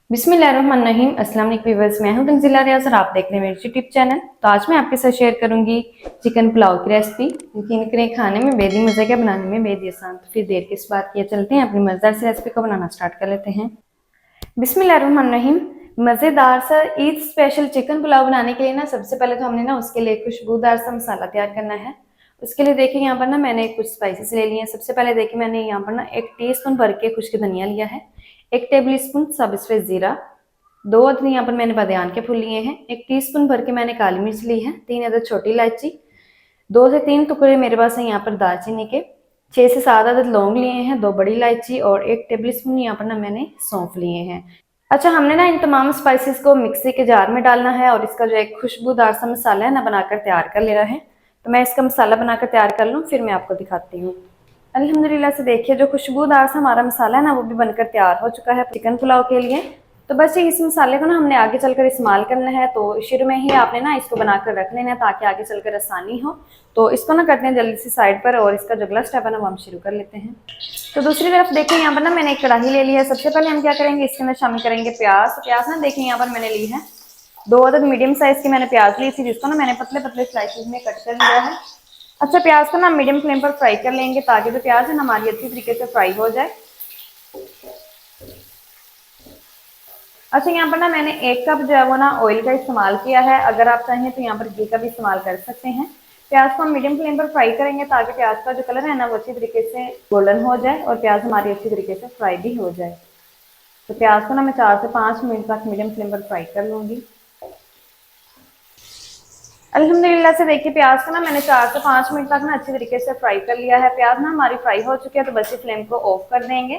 बिस्मिल्लाहिर्रहमानिर्रहीम। अस्सलाम वालेकुम व्यूअर्स, मैं हूं तंजीला रियाज और आप देख रहे हैं मेरे यूट्यूब चैनल। तो आज मैं आपके साथ शेयर करूंगी चिकन पुलाव की रेसिपी। यकीन करें खाने में बेहद मज़े का, बनाने में बेहद आसान। तो फिर देर किस बात की, चलते हैं अपनी मज़ेदार सी रेसिपी को बनाना स्टार्ट कर लेते हैं। बिस्मिल्लाहिर्रहमानिर्रहीम। मज़ेदार सा ईद स्पेशल चिकन पुलाव बनाने के लिए ना सबसे पहले तो हमने ना उसके लिए खुशबूदार सा मसाला तैयार करना है। उसके लिए देखिए यहाँ पर ना मैंने कुछ स्पाइसेस ले लिए हैं। सबसे पहले देखिए मैंने यहाँ पर ना 1 टीस्पून भर के खुश्क धनिया लिया है, 1 टेबल स्पून सब्ज सफ़ेद जीरा, 2 अदद यहाँ पर मैंने बादियान के फूल लिए हैं, 1 टीस्पून भर के मैंने काली मिर्च ली है, 3 अदद छोटी इलायची, 2 से 3 टुकड़े मेरे पास है यहाँ पर दालचीनी के, 6 से 7 अदद लौंग लिए हैं, 2 बड़ी इलायची और 1 टेबल स्पून यहाँ पर ना मैंने सौंफ लिए हैं। अच्छा, हमने ना इन तमाम स्पाइसेस को मिक्सी के जार में डालना है और इसका जो एक खुशबूदार सा मसाला है ना बनाकर तैयार कर लेना है। तो मैं इसका मसाला बनाकर तैयार कर लूँ, फिर मैं आपको दिखाती हूँ। अल्हम्दुलिल्लाह से देखिए जो खुशबूदार सा हमारा मसाला है ना वो भी बनकर तैयार हो चुका है चिकन पुलाव के लिए। तो बस ये इस मसाले को ना हमने आगे चलकर इस्तेमाल करना है। तो शुरू में ही आपने ना इसको बनाकर रख लेना है ताकि आगे चलकर आसानी हो। तो इसको ना करते हैं जल्दी से साइड पर और इसका जो अगला स्टेप है ना वो हम शुरू कर लेते हैं। तो दूसरी तरफ देखिए यहाँ पर ना मैंने एक कढ़ाई ले ली है। सबसे पहले हम क्या करेंगे, इसके अंदर शामिल करेंगे प्याज। तो प्याज ना देखिए यहाँ पर मैंने ली है 2 अदद मीडियम साइज की मैंने प्याज ली थी, जिसको ना मैंने पतले पतले स्लाइसेस में कट कर लिया है। अच्छा, प्याज को ना मीडियम फ्लेम पर फ्राई कर लेंगे ताकि जो प्याज है ना हमारी अच्छी तरीके से फ्राई हो जाए। अच्छा, यहाँ पर ना मैंने 1 कप जो है वो ना ऑयल का इस्तेमाल किया है। अगर आप चाहें तो यहाँ पर घी का भी इस्तेमाल कर सकते हैं। प्याज को हम मीडियम फ्लेम पर फ्राई करेंगे ताकि प्याज का जो कलर है ना वो अच्छी तरीके से गोल्डन हो जाए और प्याज हमारी अच्छी तरीके से फ्राई भी हो जाए। तो प्याज को ना मैं 4 से 5 मिनट तक मीडियम फ्लेम पर फ्राई कर लूंगी। अल्हम्दुलिल्लाह से देखिए प्याज को ना मैंने 4 से 5 मिनट तक ना अच्छी तरीके से फ्राई कर लिया है। प्याज ना हमारी फ्राई हो चुकी है, तो बस फ्लेम को ऑफ कर देंगे।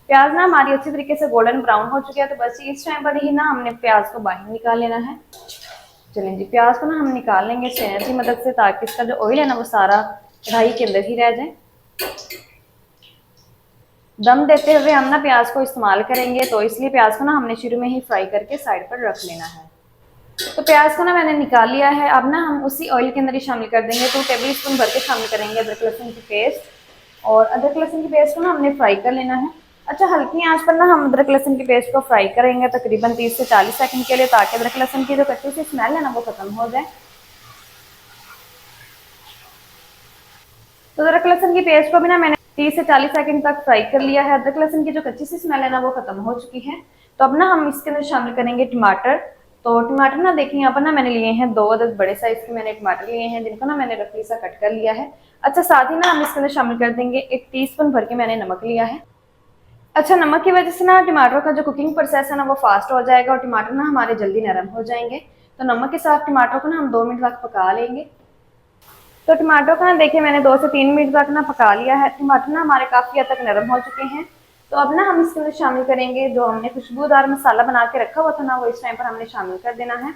प्याज ना हमारी अच्छी तरीके से गोल्डन ब्राउन हो चुकी है, तो बस इस टाइम पर ही ना हमने प्याज को बाहर निकाल लेना है। चलें जी, प्याज को ना हम निकाल लेंगे स्ट्रेनर की मदद से ताकि इसका जो ऑयल है ना वो सारा कढ़ाई के अंदर ही रह जाए। दम देते हुए हम ना प्याज को इस्तेमाल करेंगे, तो इसलिए प्याज को ना हमने शुरू में ही फ्राई करके साइड पर रख लेना है। तो प्याज को ना मैंने निकाल लिया है। अब ना हम उसी ऑयल के अंदर ही शामिल कर देंगे 2 टेबल स्पून भर के शामिल करेंगे अदरक लहसुन की पेस्ट। और अदरक लहसुन की पेस्ट को ना हमने फ्राई कर लेना है। अच्छा, हल्की आंच पर ना हम अदरक लहसुन की पेस्ट को फ्राई करेंगे तकरीबन 30 से 40 सेकंड के लिए, ताकि अदरक लहसुन की जो कच्ची सी स्मेल है ना वो खत्म हो जाए। तो अदरक लहसुन की पेस्ट को भी ना मैंने 30 से 40 सेकंड तक फ्राई कर लिया है। अदरक लहसुन की जो कच्ची सी स्मेल है ना वो खत्म हो चुकी है। तो अब ना हम इसके अंदर शामिल करेंगे टमाटर। तो टमाटर ना देखिए यहाँ पर ना मैंने लिए हैं 2 अदद बड़े साइज के मैंने टमाटर लिए हैं, जिनको ना मैंने रफली सा कट कर लिया है। अच्छा, साथ ही ना हम इसके अंदर शामिल कर देंगे 1 टीस्पून भर के मैंने नमक लिया है। अच्छा, नमक की वजह से ना टमाटर का जो कुकिंग प्रोसेस है ना वो फास्ट हो जाएगा और टमाटर ना हमारे जल्दी नरम हो जाएंगे। तो नमक के साथ टमाटर को ना हम 2 मिनट तक पका लेंगे। तो टमाटो को ना देखिए मैंने 2 से 3 मिनट तक ना पका लिया है। टमाटर ना हमारे काफी हद तक नरम हो चुके हैं। तो अब ना हम इसके अंदर शामिल करेंगे जो हमने खुशबूदार मसाला बना के रखा हुआ था ना, वो इस टाइम पर हमने शामिल कर देना है।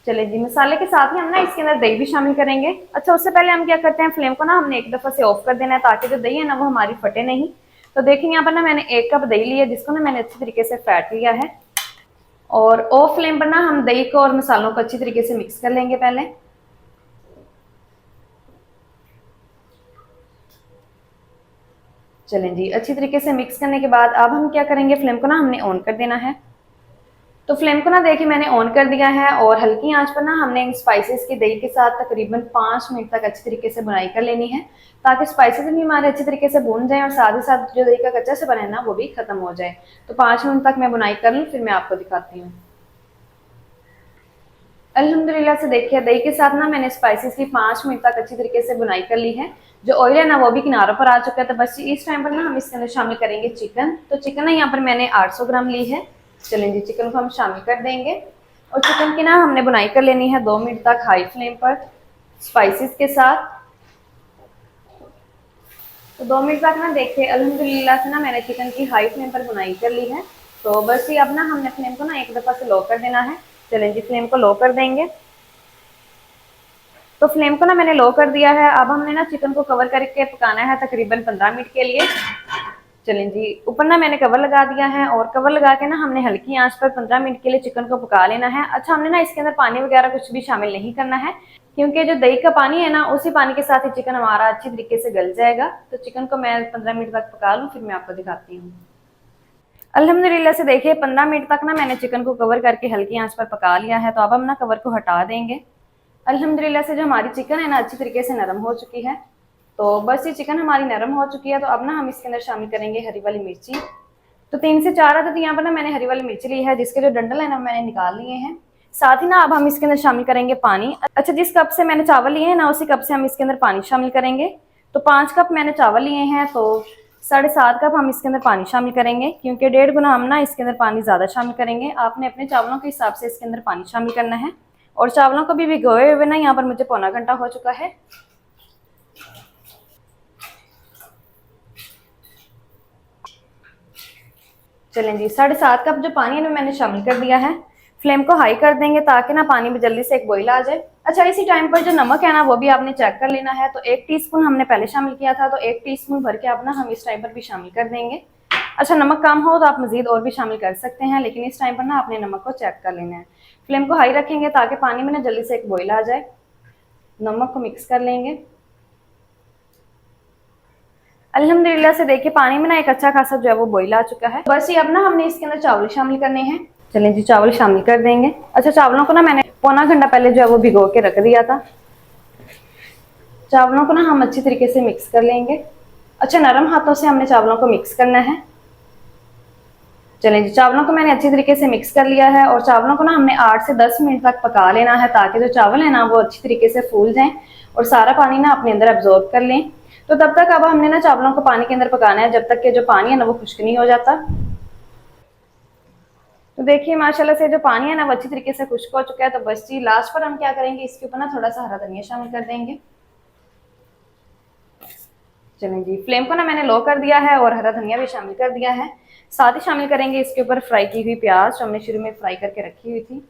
चलिए जी, मसाले के साथ ही हम ना इसके अंदर दही भी शामिल करेंगे। अच्छा, उससे पहले हम क्या करते हैं, फ्लेम को ना हमने एक दफा से ऑफ कर देना है ताकि जो दही है ना वो हमारी फटे नहीं। तो देखिए यहाँ पर ना मैंने 1 कप दही ली है, जिसको ना मैंने अच्छी तरीके से फैट लिया है। और ऑफ फ्लेम पर ना हम दही को और मसालों को अच्छी तरीके से मिक्स कर लेंगे पहले। चलें जी, अच्छी तरीके से मिक्स करने के बाद अब हम क्या करेंगे, फ्लेम को ना हमने ऑन कर देना है। तो फ्लेम को ना देखिए मैंने ऑन कर दिया है और हल्की आंच पर ना हमने इन स्पाइसेस की दही के साथ तकरीबन 5 मिनट तक अच्छी तरीके से बुनाई कर लेनी है, ताकि स्पाइसेस भी हमारे अच्छी तरीके से भून जाए और साथ ही साथ जो दही का कच्चा से बने ना वो भी खत्म हो जाए। तो 5 मिनट तक मैं बुनाई कर लूँ, फिर मैं आपको दिखाती हूँ। अल्हम्दुलिल्लाह से देखिए दही के साथ ना मैंने स्पाइसेस की 5 मिनट तक अच्छी तरीके से बुनाई कर ली है। जो ऑयल है ना वो भी किनारों पर आ चुका है। तो बस इस टाइम पर ना हम इसके अंदर शामिल करेंगे चिकन। तो चिकन ना यहाँ पर मैंने 800 ग्राम ली है। चलें जी, चिकन को हम शामिल कर देंगे और चिकन की ना हमने बुनाई कर लेनी है 2 मिनट तक हाई फ्लेम पर स्पाइसेस के साथ। तो 2 मिनट तक ना देखिए अल्हम्दुलिल्लाह से ना मैंने चिकन की हाई फ्लेम पर बुनाई कर ली है। तो बस ये अब ना हमने फ्लेम को ना एक दफा से लो कर देना है। चलें जी, फ्लेम को लो कर देंगे। तो फ्लेम को ना मैंने लो कर दिया है। अब हमने ना चिकन को कवर करके पकाना है तकरीबन 15 मिनट के लिए। चलें जी, ऊपर ना मैंने कवर लगा दिया है और कवर लगा के ना हमने हल्की आंच पर 15 मिनट के लिए चिकन को पका लेना है। अच्छा, हमने ना इसके अंदर पानी वगैरह कुछ भी शामिल नहीं करना है, क्योंकि जो दही का पानी है ना उसी पानी के साथ ही चिकन हमारा अच्छी तरीके से गल जाएगा। तो चिकन को मैं 15 मिनट तक पका लूँ, फिर मैं आपको दिखाती हूँ। अल्हम्दुलिल्लाह से देखिए 15 मिनट तक ना मैंने चिकन को कवर करके हल्की आंच पर पका लिया है। तो अब हम ना कवर को हटा देंगे। अल्हम्दुलिल्लाह से जो हमारी चिकन है ना अच्छी तरीके से नरम हो चुकी है। तो बस ये चिकन हमारी नरम हो चुकी है। तो अब ना हम इसके अंदर शामिल करेंगे हरी वाली मिर्ची। तो 3 से 4 अदद यहाँ पर ना मैंने हरी वाली मिर्ची ली है, जिसके जो डंडल है ना मैंने निकाल लिए हैं। साथ ही ना अब हम इसके अंदर शामिल करेंगे पानी। अच्छा, जिस कप से मैंने चावल लिए हैं ना उसी कप से हम इसके अंदर पानी शामिल करेंगे। तो 5 कप मैंने चावल लिए हैं, तो 7.5 कप हम इसके अंदर पानी शामिल करेंगे, क्योंकि 1.5 गुना हम ना इसके अंदर पानी ज़्यादा शामिल करेंगे। आपने अपने चावलों के हिसाब से इसके अंदर पानी शामिल करना है। और चावलों को भी भिगोए हुए ना यहाँ पर मुझे पौना घंटा हो चुका है। चलें जी, 7.5 कप जो पानी है ना मैंने शामिल कर दिया है। फ्लेम को हाई कर देंगे ताकि ना पानी में जल्दी से एक बॉईल आ जाए। अच्छा, इसी टाइम पर जो नमक है ना वो भी आपने चेक कर लेना है। तो 1 टीस्पून हमने पहले शामिल किया था, तो 1 टीस्पून भर के आप ना हम इस टाइम पर भी शामिल कर देंगे। अच्छा, नमक कम हो तो आप मजीद और भी शामिल कर सकते हैं, लेकिन इस टाइम पर ना आपने नमक को चेक कर लेना है। फ्लेम को हाई रखेंगे ताकि पानी में ना जल्दी से एक बॉईल आ जाए। नमक को मिक्स कर लेंगे। अल्हम्दुलिल्लाह से देखिए पानी में ना एक अच्छा खासा जो है वो बॉईल आ चुका है। बस ये अब ना हमने इसके अंदर चावल शामिल करने हैं। चलें जी, चावल शामिल कर देंगे। अच्छा, चावलों को ना मैंने पौना घंटा पहले जो है वो भिगो के रख दिया था। चावलों को ना हम अच्छी तरीके से मिक्स कर लेंगे। अच्छा, नरम हाथों से हमने चावलों को मिक्स करना है। चलें जी, चावलों को मैंने अच्छी तरीके से मिक्स कर लिया है और चावलों को ना हमने 8 से 10 मिनट तक पका लेना है, ताकि जो चावल है ना वो अच्छी तरीके से फूल जाएं और सारा पानी ना अपने अंदर अब्जॉर्ब कर लें। तो तब तक अब हमने ना चावलों को पानी के अंदर पकाना है, जब तक कि जो पानी है ना वो खुश्क नहीं हो जाता। तो देखिए माशाल्लाह से जो पानी है ना वो अच्छी तरीके से खुश्क हो चुका है। तो बस जी लास्ट पर हम क्या करेंगे, इसके ऊपर ना थोड़ा सा हरा धनिया शामिल कर देंगे। चलें जी, फ्लेम को ना मैंने लो कर दिया है और हरा धनिया भी शामिल कर दिया है। साथ ही शामिल करेंगे इसके ऊपर फ्राई की हुई प्याज, जो हमने शुरू में फ्राई करके रखी हुई थी।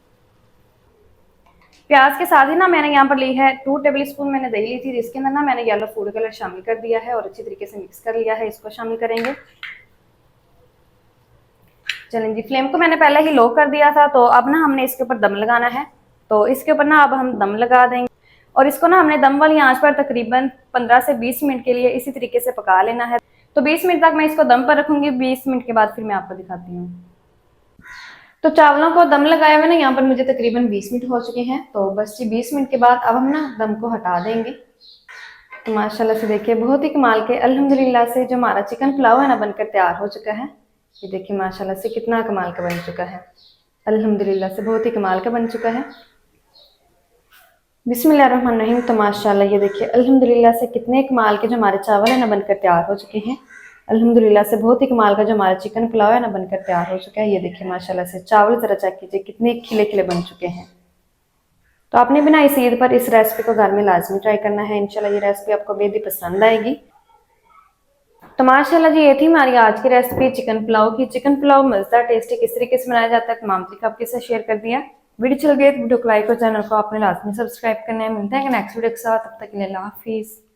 प्याज के साथ ही ना मैंने यहाँ पर ली है 2 टेबल स्पून मैंने दही ली थी, जिसके अंदर ना मैंने येलो फूड कलर शामिल कर दिया है और अच्छी तरीके से मिक्स कर लिया है। इसको शामिल करेंगे। चलें जी, फ्लेम को मैंने पहले ही लो कर दिया था। तो अब ना हमने इसके ऊपर दम लगाना है। तो इसके ऊपर ना अब हम दम लगा देंगे और इसको ना हमने दम वाली आंच पर तकरीबन 15 से 20 मिनट के लिए इसी तरीके से पका लेना है। तो 20 मिनट तक मैं इसको दम पर रखूंगी। 20 मिनट के बाद फिर मैं आपको दिखाती हूँ। तो चावलों को दम लगाए हुए ना यहाँ पर मुझे तकरीबन 20 मिनट हो चुके हैं। तो बस जी 20 मिनट के बाद अब हम ना दम को हटा देंगे। तो माशाल्लाह से देखिए बहुत ही कमाल के अल्हम्दुलिल्लाह से जो हमारा चिकन पुलाव है ना बनकर तैयार हो चुका है। ये देखिए माशाल्लाह से कितना कमाल का बन चुका है। अल्हम्दुलिल्लाह से बहुत ही कमाल का बन चुका है। बिस्मिल्लाहिर्रहमानिर्रहीम। तो माशाल्लाह ये देखिए अल्हम्दुलिल्लाह से कितने कमाल के जो हमारे चावल है ना बनकर तैयार हो चुके हैं। अल्हम्दुलिल्लाह से बहुत ही कमाल का जो हमारा चिकन पुलाव है ना बनकर तैयार हो चुका है। ये देखिए माशाल्लाह से चावल ज़रा चेक कीजिए कितने खिले खिले बन चुके हैं। तो आपने भी ना इस ईद पर इस रेसिपी को घर में लाजमी ट्राई करना है। इंशाल्लाह ये रेसिपी आपको बेहद ही पसंद आएगी। तो माशाल्लाह जी ये थी हमारी आज की रेसिपी चिकन पुलाव की। चिकन पुलाव मज़ेदार टेस्टी किस तरीके से बनाया जाता है तमाम तरीका आपके साथ शेयर कर दिया। वीडियो चल गई तो वीडियो को लाइक और चैनल को आपने लाजमी सब्सक्राइब करना है। मिलते हैं नेक्स्ट वीडियो के साथ, तब तक के लिए अल्लाह हाफिज़।